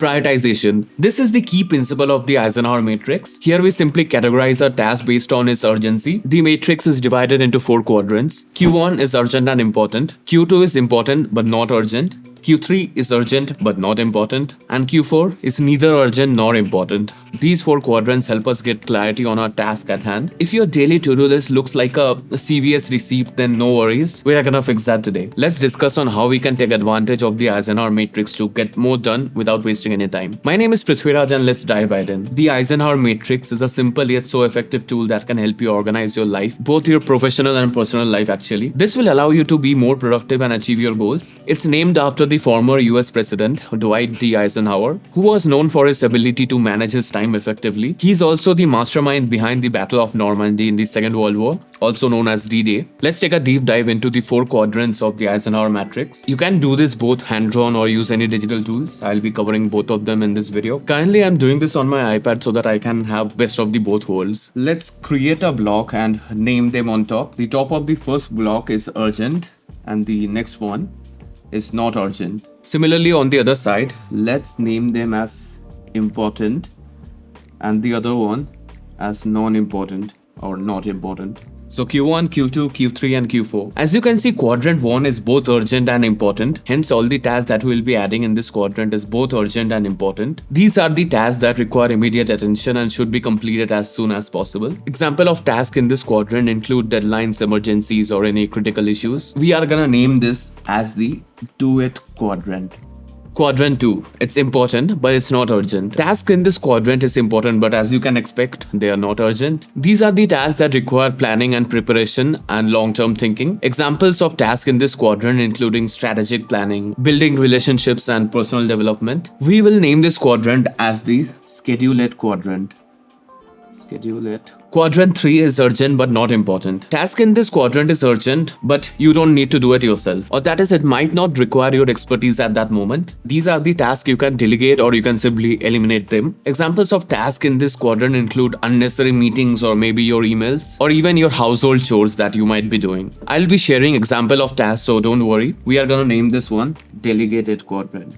Prioritization. This is the key principle of the Eisenhower Matrix. Here we simply categorize a task based on its urgency. The matrix is divided into 4 quadrants. Q1 is urgent and important. Q2 is important but not urgent. Q3 is urgent but not important, and Q4 is neither urgent nor important. These 4 quadrants help us get clarity on our task at hand. If your daily to-do list looks like a CVS receipt, then no worries, we are gonna fix that today. Let's discuss on how we can take advantage of the Eisenhower Matrix to get more done without wasting any time. My name is Prithviraj and let's dive right in. The Eisenhower Matrix is a simple yet so effective tool that can help you organize your life, both your professional and personal life actually. This will allow you to be more productive and achieve your goals. It's named after the former US President Dwight D. Eisenhower, who was known for his ability to manage his time effectively. He's also the mastermind behind the Battle of Normandy in the Second World War, also known as D-Day. Let's take a deep dive into the 4 quadrants of the Eisenhower Matrix. You can do this both hand-drawn or use any digital tools. I'll be covering both of them in this video. Currently, I'm doing this on my iPad so that I can have best of the both worlds. Let's create a block and name them on top. The top of the first block is urgent and the next one is not urgent. Similarly, on the other side, let's name them as important and the other one as non-important or not important. So Q1, Q2, Q3 and Q4. As you can see, quadrant 1 is both urgent and important. Hence, all the tasks that we'll be adding in this quadrant is both urgent and important. These are the tasks that require immediate attention and should be completed as soon as possible. Example of tasks in this quadrant include deadlines, emergencies or any critical issues. We are gonna name this as the do it quadrant. Quadrant 2. It's important, but it's not urgent. Tasks in this quadrant is important, but as you can expect, they are not urgent. These are the tasks that require planning and preparation and long-term thinking. Examples of tasks in this quadrant including strategic planning, building relationships and personal development. We will name this quadrant as the schedule it quadrant. Schedule it. Quadrant 3 is urgent but not important. Task in this quadrant is urgent, but you don't need to do it yourself. Or that is, it might not require your expertise at that moment. These are the tasks you can delegate or you can simply eliminate them. Examples of tasks in this quadrant include unnecessary meetings or maybe your emails or even your household chores that you might be doing. I'll be sharing example of tasks, so don't worry. We are gonna name this one delegated quadrant.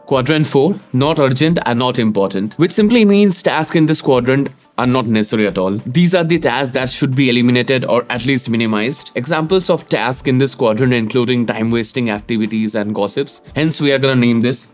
Quadrant 4, not urgent and not important, which simply means tasks in this quadrant are not necessary at all. These are the tasks that should be eliminated or at least minimized. Examples of tasks in this quadrant including time-wasting activities and gossips. Hence, we are gonna name this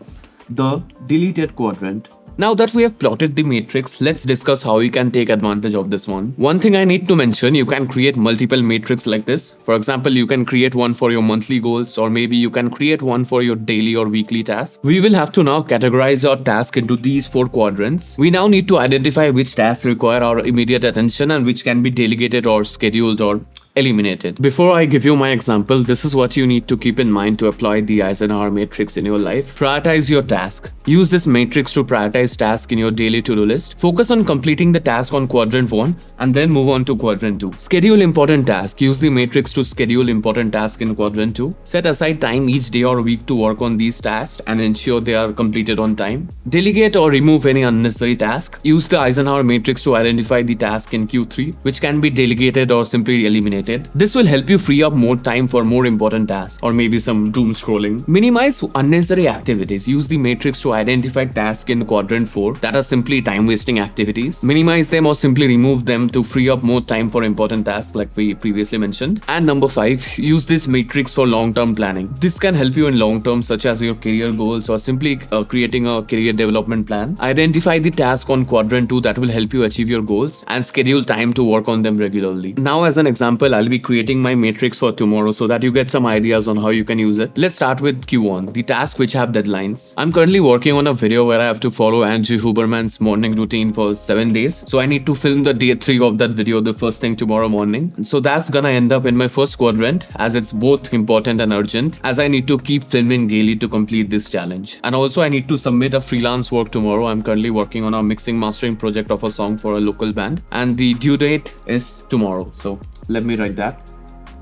the deleted quadrant. Now that we have plotted the matrix, let's discuss how you can take advantage of this one. One thing I need to mention, you can create multiple matrices like this. For example, you can create one for your monthly goals or maybe you can create one for your daily or weekly tasks. We will have to now categorize our task into these 4 quadrants. We now need to identify which tasks require our immediate attention and which can be delegated or scheduled or eliminated. Before I give you my example, this is what you need to keep in mind to apply the Eisenhower Matrix in your life. Prioritize your task. Use this matrix to prioritize tasks in your daily to-do list. Focus on completing the task on quadrant 1 and then move on to quadrant 2. Schedule important tasks. Use the matrix to schedule important tasks in quadrant 2. Set aside time each day or week to work on these tasks and ensure they are completed on time. Delegate or remove any unnecessary task. Use the Eisenhower Matrix to identify the task in Q3, which can be delegated or simply eliminated. This will help you free up more time for more important tasks or maybe some doom scrolling. Minimize unnecessary activities. Use the matrix to identify tasks in quadrant 4 that are simply time-wasting activities. Minimize them or simply remove them to free up more time for important tasks like we previously mentioned. And number 5, use this matrix for long-term planning. This can help you in long-term such as your career goals or simply creating a career development plan. Identify the task on quadrant 2 that will help you achieve your goals and schedule time to work on them regularly. Now as an example, I'll be creating my matrix for tomorrow so that you get some ideas on how you can use it. Let's start with Q1, the tasks which have deadlines. I'm currently working on a video where I have to follow Andrew Huberman's morning routine for 7 days. So I need to film the day 3 of that video the first thing tomorrow morning. So that's gonna end up in my first quadrant as it's both important and urgent, as I need to keep filming daily to complete this challenge. And also I need to submit a freelance work tomorrow. I'm currently working on a mixing mastering project of a song for a local band and the due date is tomorrow. So let me write that.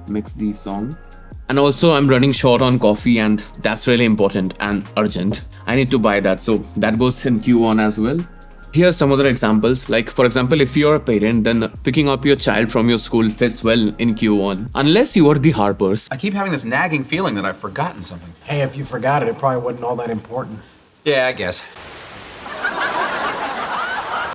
Mix the song. And also I'm running short on coffee and that's really important and urgent. I need to buy that, so that goes in Q1 as well. Here's some other examples. Like for example, if you're a parent, then picking up your child from your school fits well in Q1. Unless you are the Harpers. I keep having this nagging feeling that I've forgotten something. Hey, if you forgot it, it probably wasn't all that important. Yeah, I guess.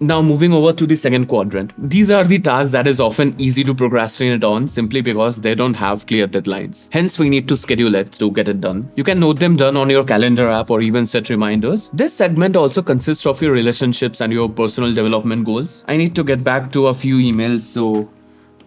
Now moving over to the second quadrant. These are the tasks that is often easy to procrastinate on simply because they don't have clear deadlines. Hence we need to schedule it to get it done. You can note them down on your calendar app or even set reminders. This segment also consists of your relationships and your personal development goals. I need to get back to a few emails, so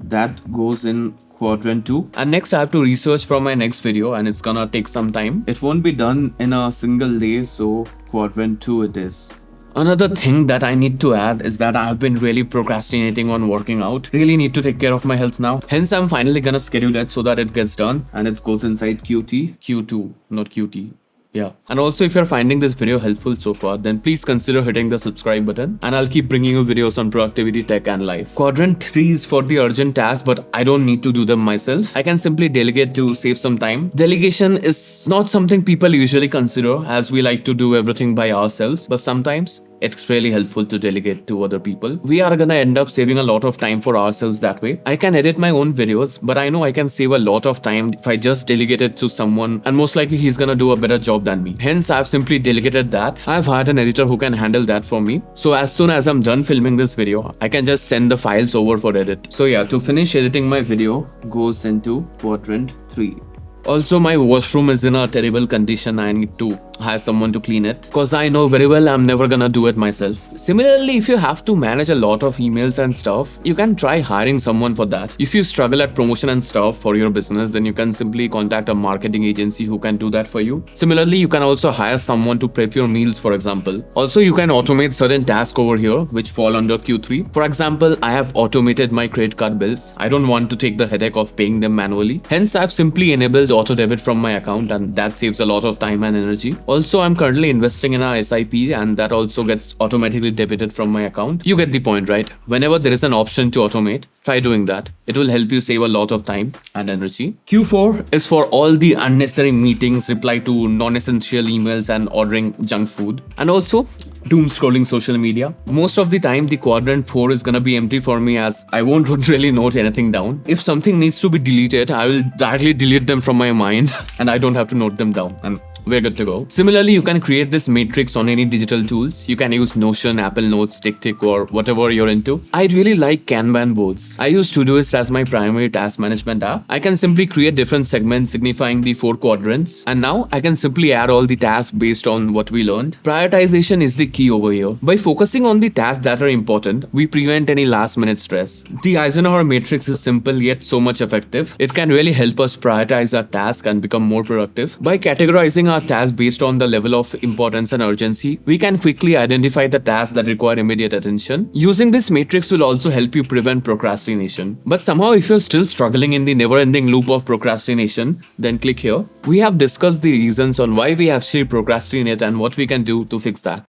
that goes in quadrant 2. And next I have to research for my next video, and it's gonna take some time. It won't be done in a single day, so quadrant 2 it is. Another thing that I need to add is that I've been really procrastinating on working out. Really need to take care of my health now. Hence I'm finally gonna schedule it so that it gets done and it goes inside Q2, not QT. Yeah. And also, if you're finding this video helpful so far, then please consider hitting the subscribe button, and I'll keep bringing you videos on productivity, tech and life. Quadrant 3 is for the urgent tasks, but I don't need to do them myself. I can simply delegate to save some time. Delegation is not something people usually consider, as we like to do everything by ourselves, but sometimes it's really helpful to delegate to other people. We are gonna end up saving a lot of time for ourselves that way. I can edit my own videos, but I know I can save a lot of time if I just delegate it to someone, and most likely he's gonna do a better job than me. Hence, I've simply delegated that. I've hired an editor who can handle that for me. So as soon as I'm done filming this video, I can just send the files over for edit. So yeah, to finish editing my video goes into quadrant 3. Also, my washroom is in a terrible condition. I need to hire someone to clean it because I know very well I'm never gonna do it myself. Similarly, if you have to manage a lot of emails and stuff, you can try hiring someone for that. If you struggle at promotion and stuff for your business, then you can simply contact a marketing agency who can do that for you. Similarly, you can also hire someone to prep your meals, for example. Also, you can automate certain tasks over here which fall under Q3. For example, I have automated my credit card bills. I don't want to take the headache of paying them manually. Hence, I've simply enabled auto debit from my account, and that saves a lot of time and energy. Also, I'm currently investing in a SIP, and that also gets automatically debited from my account. You get the point, right? Whenever there is an option to automate, try doing that. It will help you save a lot of time and energy. Q4 is for all the unnecessary meetings, reply to non-essential emails and ordering junk food. And also, doom scrolling social media. Most of the time the quadrant 4 is gonna be empty for me, as I won't really note anything down. If something needs to be deleted, I will directly delete them from my mind and I don't have to note them down, and we're good to go. Similarly, you can create this matrix on any digital tools. You can use Notion, Apple Notes, TickTick, or whatever you're into. I really like Kanban boards. I use Todoist as my primary task management app. I can simply create different segments signifying the 4 quadrants, and now I can simply add all the tasks based on what we learned. Prioritization is the key over here. By focusing on the tasks that are important, we prevent any last minute stress. The Eisenhower Matrix is simple yet so much effective. It can really help us prioritize our tasks and become more productive. By categorizing our tasks based on the level of importance and urgency, we can quickly identify the tasks that require immediate attention. Using this matrix will also help you prevent procrastination. But somehow, if you're still struggling in the never-ending loop of procrastination, then click here. We have discussed the reasons on why we actually procrastinate and what we can do to fix that.